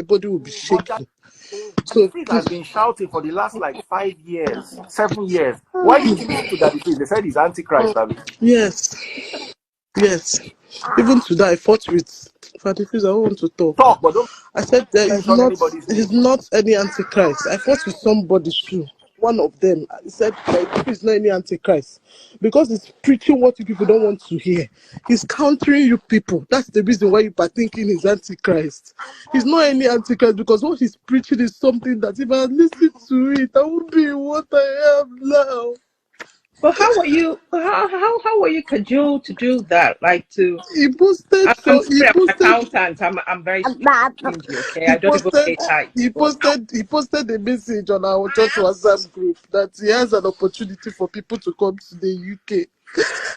everybody will be But shaking. Daddy So Freeze has been shouting for the last like 5 years, 7 years. Why didn't you listen to Daddy Freeze? They said he's Antichrist, Abby. yes, even today I fought with Father Fizz. I don't want to talk. Talk, but don't I said there is mention not, anybody's he's name. not any antichrist. I fought with somebody too. One of them, I said that he's not any antichrist because he's preaching what you people don't want to hear. He's countering you people. That's the reason why you are thinking he's antichrist. He's not any antichrist because what he's preaching is something that if I listen to it, I won't be what I am now. But how were you? How were you cajoled to do that? Like to? He posted I'm so he sorry, I'm an posted accountant. I'm very stingy. Okay, I don't even pay tithes. he posted a message on our church WhatsApp group that he has an opportunity for people to come to the UK.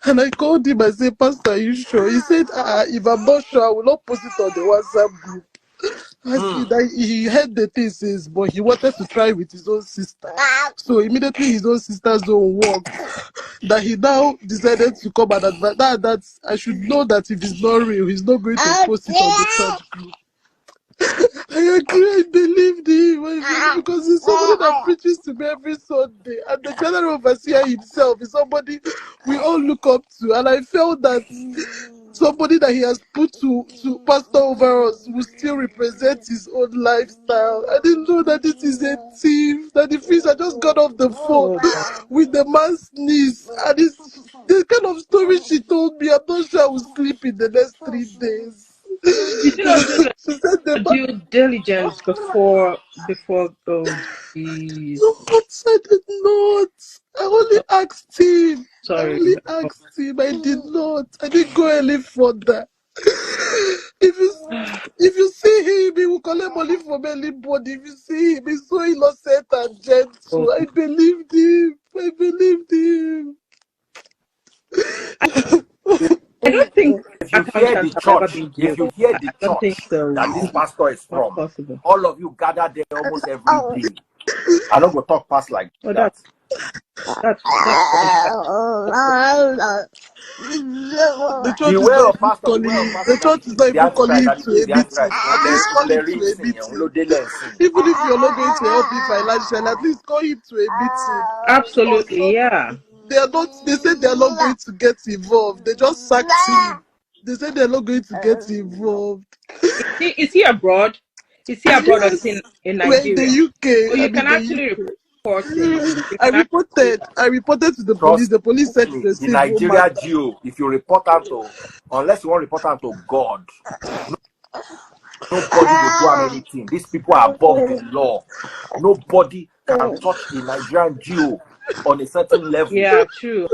And I called him and said, Pastor, are you sure? He said, if I'm not sure, I will not post it on the WhatsApp group. I see that he heard the thesis, but he wanted to try with his own sister. So immediately his own sister's own work, that he now decided to come and advise that I should know that if it's not real, he's not going to post it on the church group. I agree, I believed him because he's somebody that preaches to me every Sunday, and the general overseer himself is somebody we all look up to, and I felt that somebody that he has put to pastor over us will still represent his own lifestyle. I didn't know that this is a thief, that the Freeze had just got off the phone with the man's niece, and it's the kind of story she told me. I'm not sure I will sleep in the next 3 days. You didn't do the due diligence before. Oh, geez. No, I did not. I only asked him. Sorry. I did not. I didn't go any further. If you see him, he will collect money from anybody. If you see him, he's so innocent and gentle. I believed him. I don't think If you hear the church so. that this pastor is Not from, possible. all of you gather there almost every day. I don't go talk past like that. The church is not even calling him to a meeting. At least call him to a meeting. Even if you're not going to help him financially, at least call him to a meeting. Absolutely, yeah. They said they are not going to get involved. They just sacked him. They said they're not going to get involved. Is he abroad? Is he abroad or is he in Nigeria? In the UK. So you can actually report it. I reported to the police. The police said the Nigeria Geo, if you report out to, unless you want to report out to God, nobody will do anything. These people are above the law. Nobody can touch the Nigerian Geo on a certain level. Yeah, true.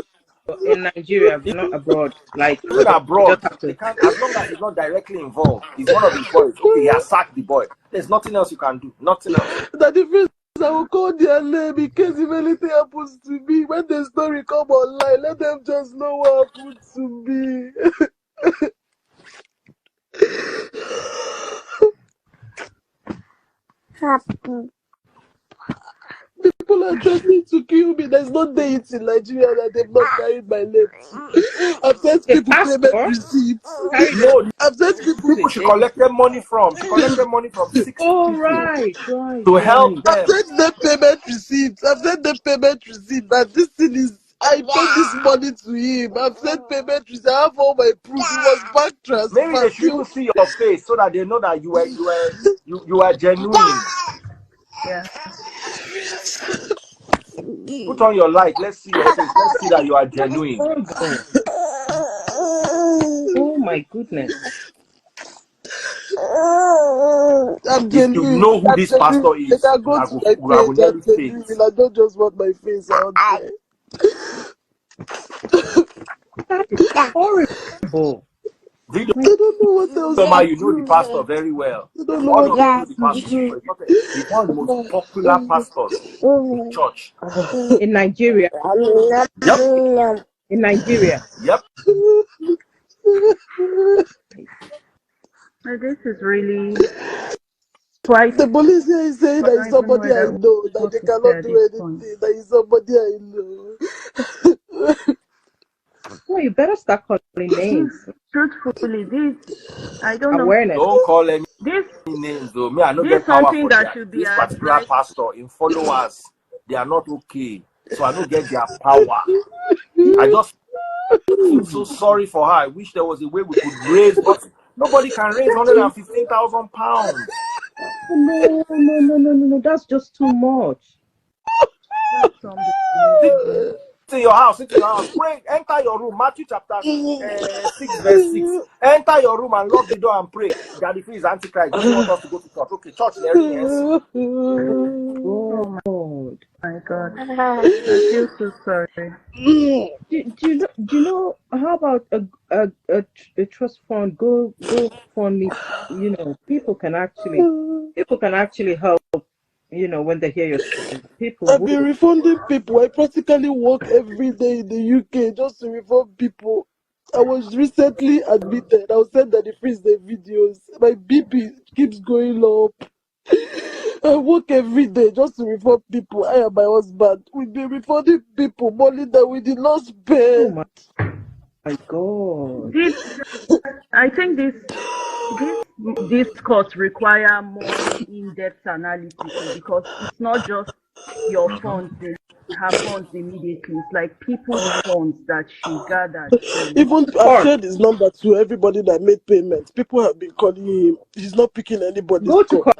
In Nigeria, but not abroad. Like even abroad, they can't, as long as he's not directly involved. He's one of his boys. Okay, he has sacked the boy. There's nothing else you can do. Nothing else. That the first I will call their name in case if anything happens to me. When the story come online, let them just know what happened to me. People are threatening to kill me. There's no date in Nigeria that they've not carried my name. I've sent people payment receipts. No, I've sent people she collected money from. She collected money from 6 people. Right. To help them. I've sent them payment receipts. That this thing is. I paid this money to him. I've sent payment receipts. I have all my proof. It was bank transfer. Maybe they should see your face so that they know that you are genuine. Yeah. Put on your light. Let's see your face. Let's see that you are genuine. Oh my goodness. I'm genuine. If you know who this pastor is, I go to my page. I'm genuine. I don't just want my face out there. That is horrible. They don't know what else. Somehow you know the pastor very well. They don't know what the pastor. He's one of the most popular pastors in church. In Nigeria. Yep. In Nigeria. Yep. This is really twice. The police here is saying that is somebody I know, that they cannot do anything, that is somebody I know. Well, you better start calling names. Truthfully, this I don't know. Awareness. Don't call any This names though. Me, I don't this get power something for that that. should be This particular advised. pastor in followers, they are not okay. So I don't get their power. I just feel so sorry for her. I wish there was a way we could raise, but nobody can raise £115,000. No. That's just too much. That's unbelievable. Sit in your house, pray, enter your room. Matthew chapter 6, verse 6. Enter your room and lock the door and pray. Daddy Free is Antichrist. Doesn't want us to go to church. Okay, church, Oh my God. I feel so sorry. Do you know how about a trust fund? Go fund me. You know, people can actually help. You know, when they hear your story, people I've been will. refunding people. I practically work every day in the UK just to refund people. I was recently admitted. I was sent that they freeze the videos. My BP keeps going up. I work every day just to refund people. I and my husband. We've been refunding people money that we did not Oh spend. my God. I think these courts require more in-depth analysis because it's not just your funds. They have funds immediately. It's like people's funds that she gathered. Even I've shared his number to everybody that made payments. People have been calling him. He's not picking anybody's Go to call.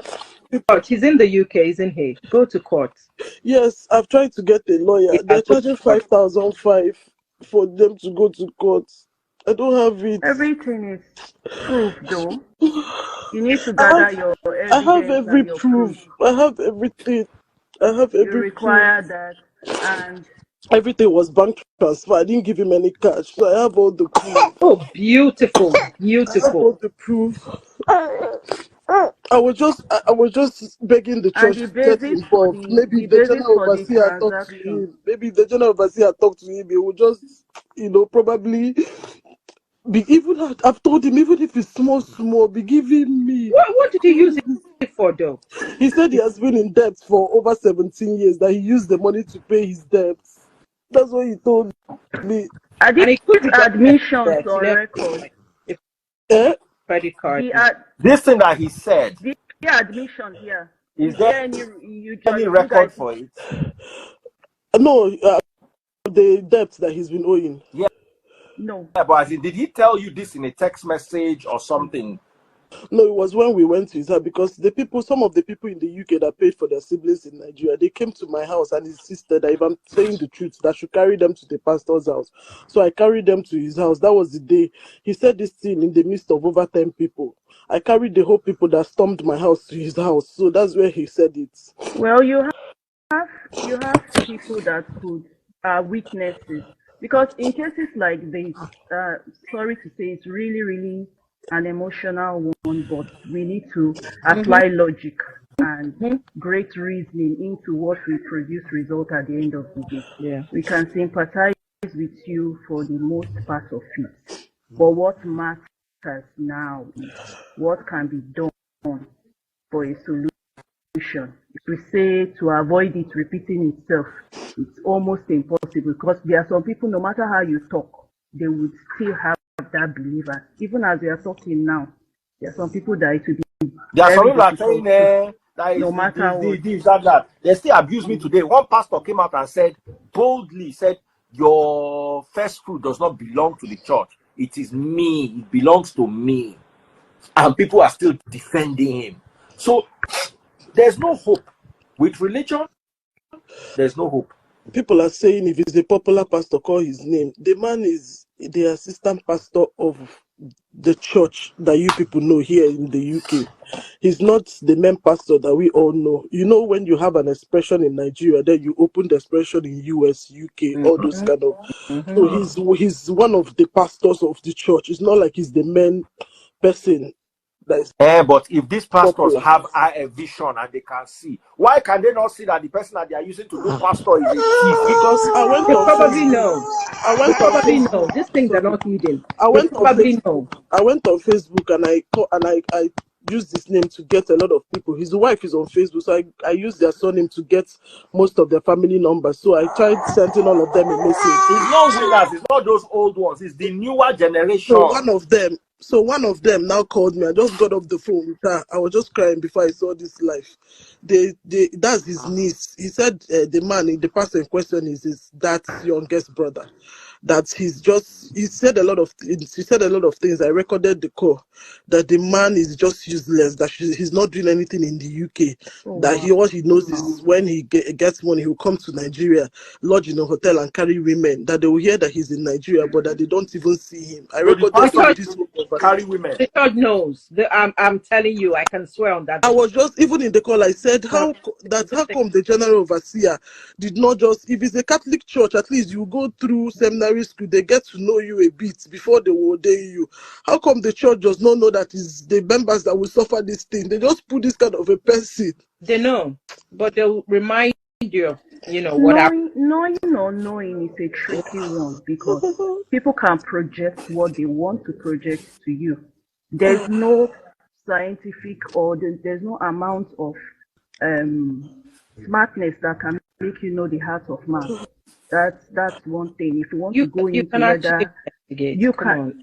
court. He's in the UK, isn't he? Go to court. Yes, I've tried to get a lawyer. Yeah, They're charging 5,500 for them to go to court. I don't have it. Everything is proof, though. You need to gather your evidence. I have every and your proof. I have everything. I have every You require proof. that, and everything was bank transfer. I didn't give him any cash, so I have all the proof. Oh, beautiful, I have all the proof. I was just begging the church to get involved. Maybe the general overseer talked to him. Maybe the general overseer talked to him. He would just, probably be even. I've told him even if it's small, be giving me. What did you use it for, though? He said he has been in debt for over 17 years. That he used the money to pay his debts. That's what he told me. I did admissions on record. Credit card. This thing that he said. The admission here. Is there any record for it? No, the debt that he's been owing. Yeah. No. Yeah, but did he tell you this in a text message or something? No, it was when we went to his house because some of the people in the UK that paid for their siblings in Nigeria, they came to my house and insisted that if I'm saying the truth, that I should carry them to the pastor's house. So I carried them to his house. That was the day. He said this thing in the midst of over 10 people. I carried the whole people that stormed my house to his house. So that's where he said it. Well, you have people that could witnesses. Because in cases like this, sorry to say, it's really, really an emotional one, but we need to apply logic and great reasoning into what will produce result at the end of the day. Yeah. We can sympathize with you for the most part of it. But what matters now is what can be done for a solution. If we say to avoid it repeating itself, it's almost impossible because there are some people, no matter how you talk, they would still have that belief. Even as we are talking now, there are some people that it will be. There are some people that are saying that no matter what. They still abuse me today. One pastor came out and said, boldly said, your first fruit does not belong to the church. It is me. It belongs to me. And people are still defending him. So there's no hope. With religion, there's no hope. People are saying if he's a popular pastor, call his name. The man is the assistant pastor of the church that you people know here in the UK. He's not the main pastor that we all know. You know, when you have an expression in Nigeria, then you open the expression in US, UK, all those kind of. So he's one of the pastors of the church. It's not like he's the main person. But if these pastors have a vision and they can see, why can they not see that the person that they are using to do pastor is a thief? Because I went they on probably Facebook. know. I went they probably know. These things are not hidden. I went on Facebook. Know. I went on Facebook and I used this name to get a lot of people. His wife is on Facebook, so I used their surname to get most of their family numbers. So I tried sending all of them a message. It's not winners, it's not those old ones, it's the newer generation. So one of them, So one of them now called me. I just got off the phone with her. I was just crying before I saw this life. That's his niece. He said the person in question is his dad's youngest brother. That he said a lot of things. He said a lot of things. I recorded the call. That the man is just useless. That he's not doing anything in the UK. What he knows is when he gets money, he'll come to Nigeria, lodge in a hotel and carry women. That they will hear that he's in Nigeria, but that they don't even see him. I recorded this whole carry women. The church knows. I'm telling you, I can swear on that. I was just, even in the call, I said, how come the general overseer did not just, if it's a Catholic church, at least you go through seminary school, they get to know you a bit before they will ordain you. How come the church does not know that it's the members that will suffer this thing? They just put this kind of a person. They know, but they'll remind you of, what happened. Knowing or knowing is a tricky one, because people can project what they want to project to you. There's no scientific or there's no amount of smartness that can make you know the heart of man. That's one thing. If you want to go into whether you can.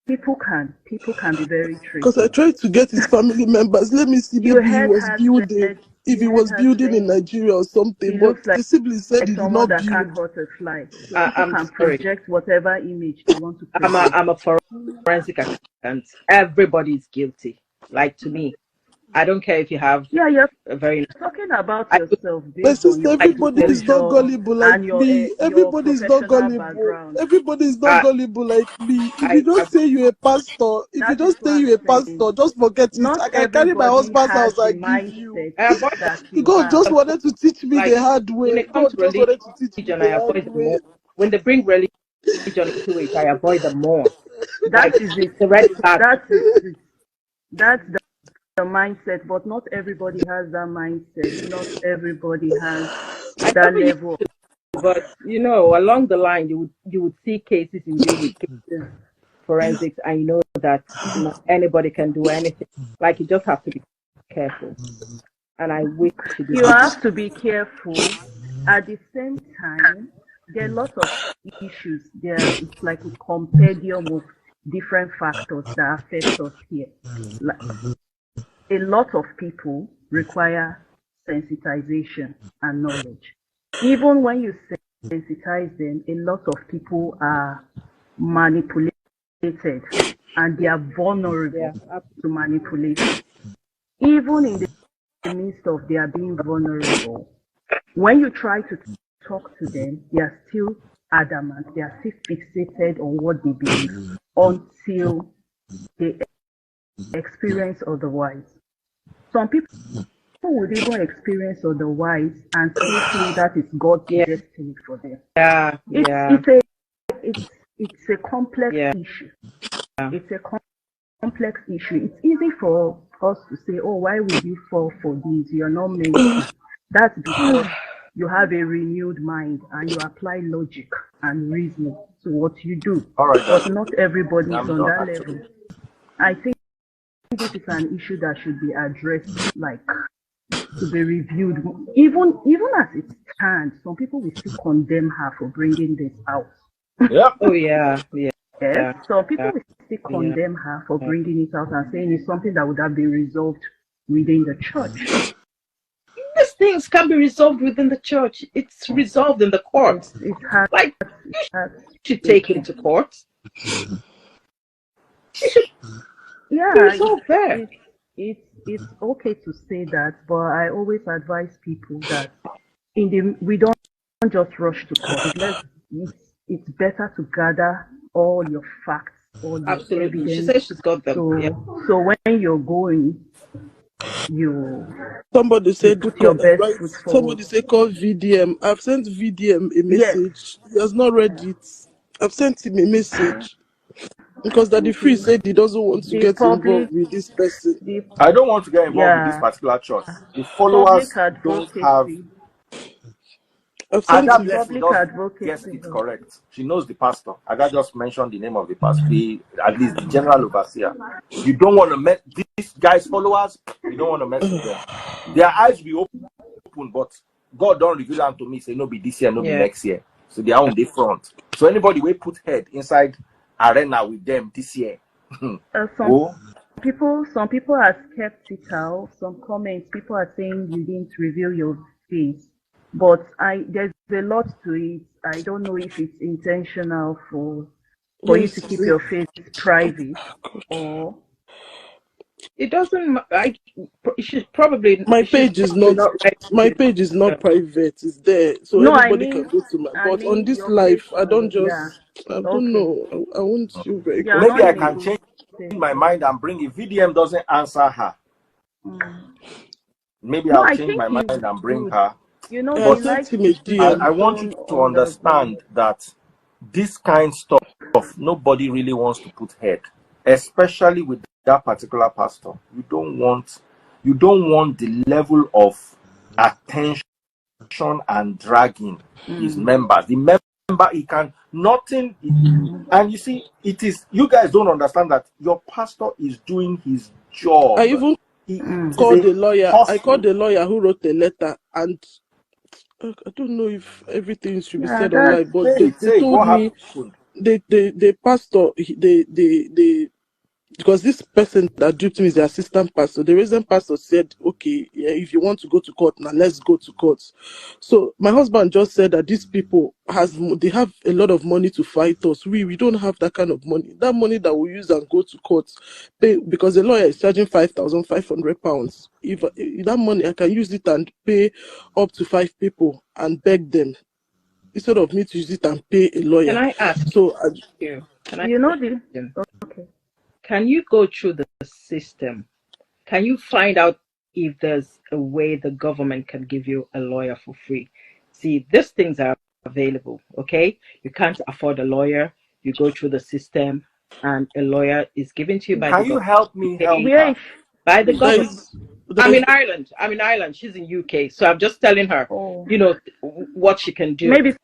People can be very tricky. Because I tried to get his family members. Let me see, maybe he was building. If he was building in Nigeria or something, but the siblings said he did not build. Can't hurt a fly. So people can project whatever image they want to project. I'm a forensic accountant. Everybody's guilty. Like, to me, I don't care if you have you're a very talking about yourself. My sister, everybody is not gullible like me. Everybody is not gullible. Everybody is not gullible like me. If you don't say you're a pastor, just forget it. I can carry my husband's house and give you. God just wanted to teach me the hard way. When they bring religion into it, I avoid them more. That's the mindset, but not everybody has that mindset. Not everybody has that level. But along the line, you would see cases in forensics, and you know that anybody can do anything. Like, you just have to be careful. And I wish you have to be careful. At the same time, there are lots of issues. It's like a compendium of different factors that affect us here. A lot of people require sensitization and knowledge. Even when you sensitize them, a lot of people are manipulated and they are vulnerable to manipulation. Even in the midst of their being vulnerable, when you try to talk to them, they are still adamant, they are still fixated on what they believe until they experience otherwise. Some people would even experience otherwise and still feel that it's God's destiny for them. It's a complex issue. It's a complex issue. It's easy for us to say, oh, why would you fall for this? You're not meant to. That's because you have a renewed mind and you apply logic and reasoning to what you do. All right, but not everybody is on that level. I think this is an issue that should be addressed, like, to be reviewed. Even as it stands, some people will still condemn her for bringing this out. So people will still condemn her for bringing it out and saying it's something that would have been resolved within the church. These things can be resolved within the church. It's resolved in the courts. You should take him to court. It's okay to say that, but I always advise people that we don't just rush to court. It's better to gather all your facts, all your evidence. She says she's got them. So when you're going, somebody said put your best foot forward. Somebody said call VDM. I've sent VDM a message. He has not read it. I've sent him a message. Because Daddy Free said he doesn't want to get involved with this person. I don't want to get involved with this particular church. The followers don't have. Ada yes, it's correct. She knows the pastor. Ada just mentioned the name of the pastor, at least the general overseer. You don't want to mess these guys' followers. You don't want to mess with them. Their eyes will be open, but God don't reveal them to me. Say no be this year, no be next year. So they are on the front. So anybody will put head inside arena with them this year, Oh, Some people are skeptical. Some comments, people are saying you didn't reveal your face, but there's a lot to it. I don't know if it's intentional for you to Yes. keep your face private, or It doesn't. She's probably My page is not not ready my to. page is not private. It's there, so no, anybody can go to my. I But on mean this your face. life, I don't Yeah. just. I don't Okay. know. I won't feel very You are not maybe I in a can comfortable. change good state. my mind and bring it. VDM doesn't answer her. Mm. Maybe No, I'll I change think my he mind and bring would. her. You know, I he But sent likes him a to keep his DM. I want you own to underground. understand that this kind stuff nobody really wants to put head, especially with that particular pastor. You don't want the level of attention and dragging his Mm. members. The member, he can nothing. And you see, it is, you guys don't understand that your pastor is doing his I job. even He is called a the lawyer. I called hustle. the lawyer who wrote the letter, and I don't know if everything should be Yeah, said online, but they Say it, told what me happened? the pastor they because this person that duped me is the assistant pastor. The resident pastor said, okay, yeah, if you want to go to court, now let's go to court. So my husband just said that these people they have a lot of money to fight us. We don't have that kind of money. That money that we use and go to court, pay, because the lawyer is charging £5,500. If that money, I can use it and pay up to 5 people and beg them instead of me to use it and pay a lawyer. Can I ask So you? Can I you know ask the. you? Okay. Can you go through the system? Can you find out if there's a way the government can give you a lawyer for free? See, these things are available, okay? You can't afford a lawyer. You go through the system, and a lawyer is given to you by the Can you government. help You me help pay Where her? is by the there government. is I'm there in is Ireland. I'm in Ireland. She's in UK. So I'm just telling her, oh what she can do. maybe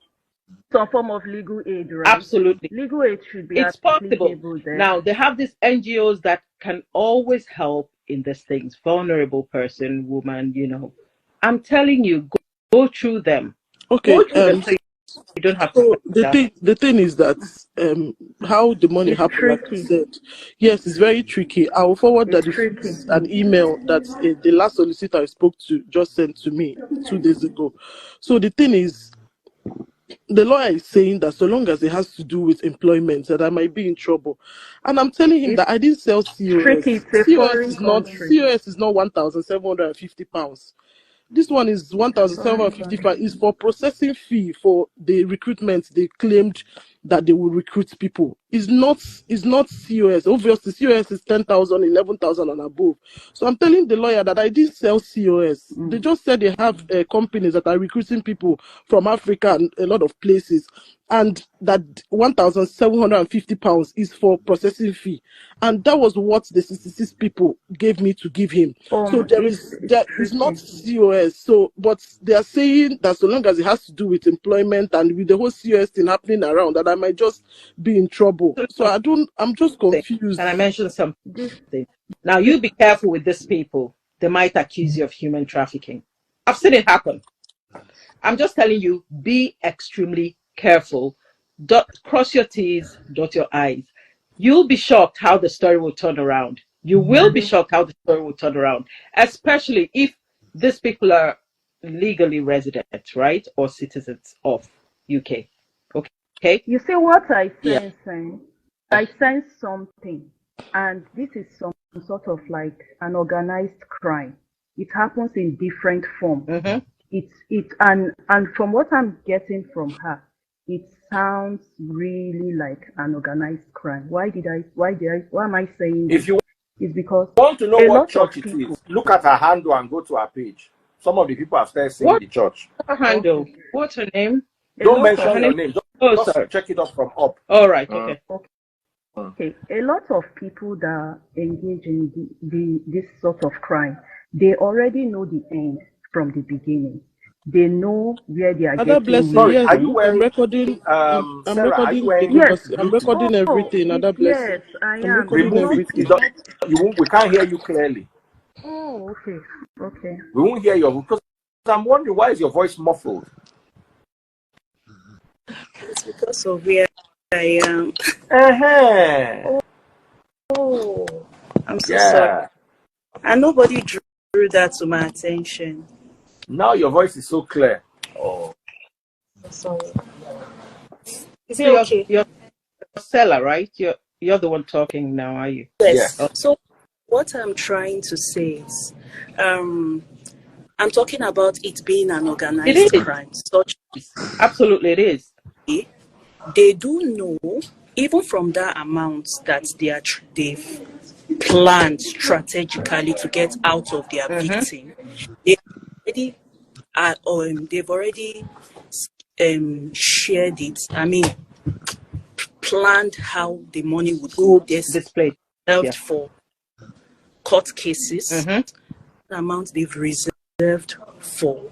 some form of legal aid, right? Absolutely. Legal aid should be It's possible. applicable there. Now, they have these NGOs that can always help in these things. Vulnerable person, woman, I'm telling you, go through them. okay. Go through them so you don't have to So find out. the thing is that how the money It's happened, like you tricky. said, yes, it's very tricky. I will forward that It's this tricky. is an email that the last solicitor I spoke to just sent to me 2 days ago. So the thing is, the lawyer is saying that so long as it has to do with employment, that I might be in trouble, and I'm telling him It's that I didn't sell tricky. COS. It's a COS foreign is not country. COS is not £1,750. This one is Foreign 1,755 country. is for processing fee for the recruitment they claimed that they will recruit people. It's not COS. Obviously, COS is 10,000, 11,000 and above. So I'm telling the lawyer that I didn't sell COS. They just said they have companies that are recruiting people from Africa and a lot of places, and that £1,750 is for processing fee, and that was what the 66 people gave me to give him. So It's there is not tricky. COS. So, but they are saying that so long as it has to do with employment and with the whole COS thing happening around, that I might just be in trouble. So I'm just Can I confused. mention something? This Now, you be careful with these people. They might accuse you of human trafficking. I've seen it happen. I'm just telling you, be extremely careful. Cross your T's, dot your I's. You'll be shocked how the story will turn around. You will be shocked how the story will turn around, especially if these people are legally resident, right? Or citizens of UK. Okay? you see what I Yeah. sense, I sense something, and this is some sort of like an organized crime. It happens in different forms. Mm-hmm. And from what I'm getting from her, it sounds really like an organized crime. Why am I saying this? If you It's because want to know a what lot of church it people. is, look at her handle and go to her page. Some of the people have started saying What's the church. her handle? Okay. What's her name? A Don't lot of mention Her your name? name. Oh, Just sorry. check it up from up. All right. Okay. Okay, a lot of people that engage in this sort of crime, they already know the end from the beginning. They know where they are Other getting blessing, Sorry, money yes, are you from. I'm wearing recording. I'm Sarah, are you recording the wearing Yes. convers. I'm Bluetooth? recording everything. Other blessing. Yes, I I'm am. recording Remove it. everything. We can't hear you clearly. Oh, okay. Okay. We won't hear your, because I'm wondering, why is your voice muffled? It's because of where I am. Uh-huh. Oh, I'm so sorry. Yeah. And nobody drew that to my attention. Now your voice is so clear. Oh, so sorry. Is So it okay? you're seller, right? You're the one talking now, are you? Yes. Yes. So what I'm trying to say is, I'm talking about it being an It organized is. crime. Such Absolutely, it is. they do know, even from that amount that they've planned strategically to get out of their victim, they already they've already shared it. I mean, planned how the money would go. There's Displayed. reserved for court cases. Mhm. The amount they've reserved for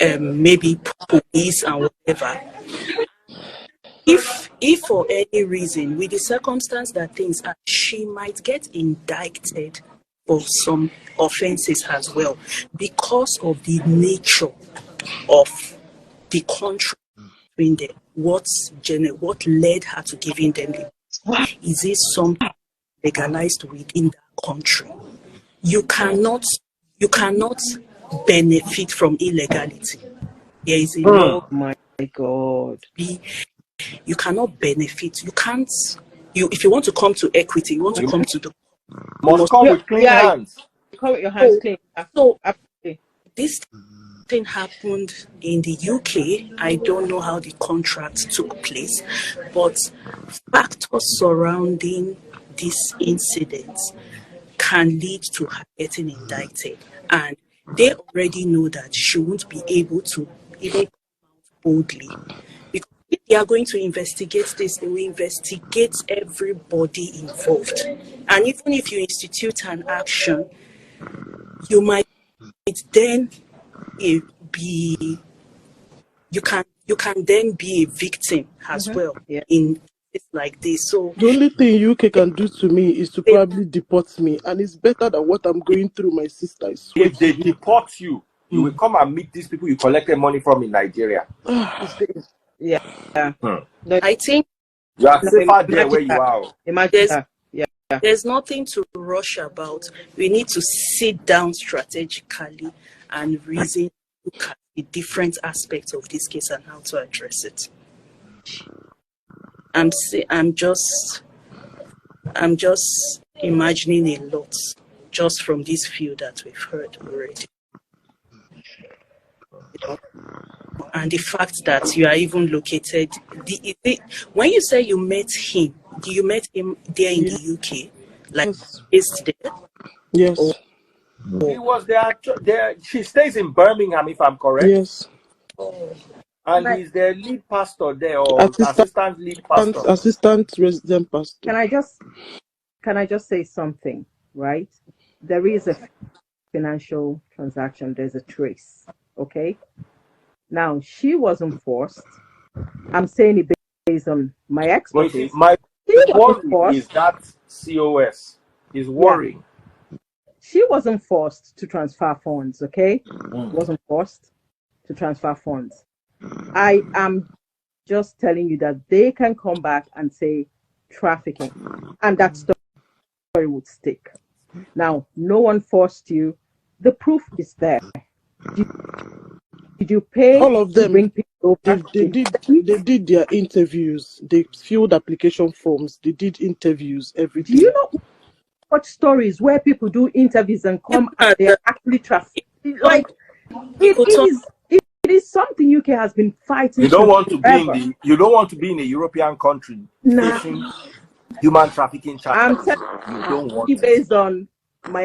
maybe police and whatever. If for any reason, with the circumstance that things are, she might get indicted for some offenses as well, because of the nature of the contract between them. What led her to giving them the, is it something legalized within that country? You cannot benefit from illegality. There is a law. Oh my God. You cannot benefit. You can't. If you want to come to equity, you want to come to the. Must come with clean hands. Come with your hands clean. So Absolutely. this thing happened in the UK. I don't know how the contract took place, but factors surrounding this incident can lead to her getting indicted, and they already know that she won't be able to even come out boldly, because if they are going to investigate this, they will investigate everybody involved, and even if you institute an action, you might then be you can then be a victim as well in cases like this. So The only thing UK can do to me is to probably deport me, and it's better than what I'm going through. My sister, I swear. If they deport you, you will come and meet these people you collected money from in Nigeria. Yeah. I think You are safer there where you are. Imagine that. Yeah. there's nothing to rush about. We need to sit down strategically and reason, look at the different aspects of this case and how to address it. I'm just imagining a lot just from this few that we've heard already. And the fact that you are even located, when you say you met him, you met him there in the UK, like is there? Yes. He was there. She stays in Birmingham, if I'm correct. Yes. And he's the lead pastor there, or assistant lead pastor. Assistant resident pastor. Can I just say something, right? There is a financial transaction, there's a trace, okay? Now, she wasn't forced. I'm saying it based on my expertise. My worry is that COS is worrying. Yeah. She wasn't forced to transfer funds, okay? Wasn't forced to transfer funds. I am just telling you that they can come back and say trafficking, and that story would stick. Now, no one forced you. The proof is there. Did you pay? All of them. Bring people over? They did their interviews. They filled application forms. They did interviews. Everything. Do you know what stories where people do interviews and come and they're actually trafficked? Like it is something UK has been fighting. You don't want to be in a European country facing human trafficking charges. I'm telling you based on my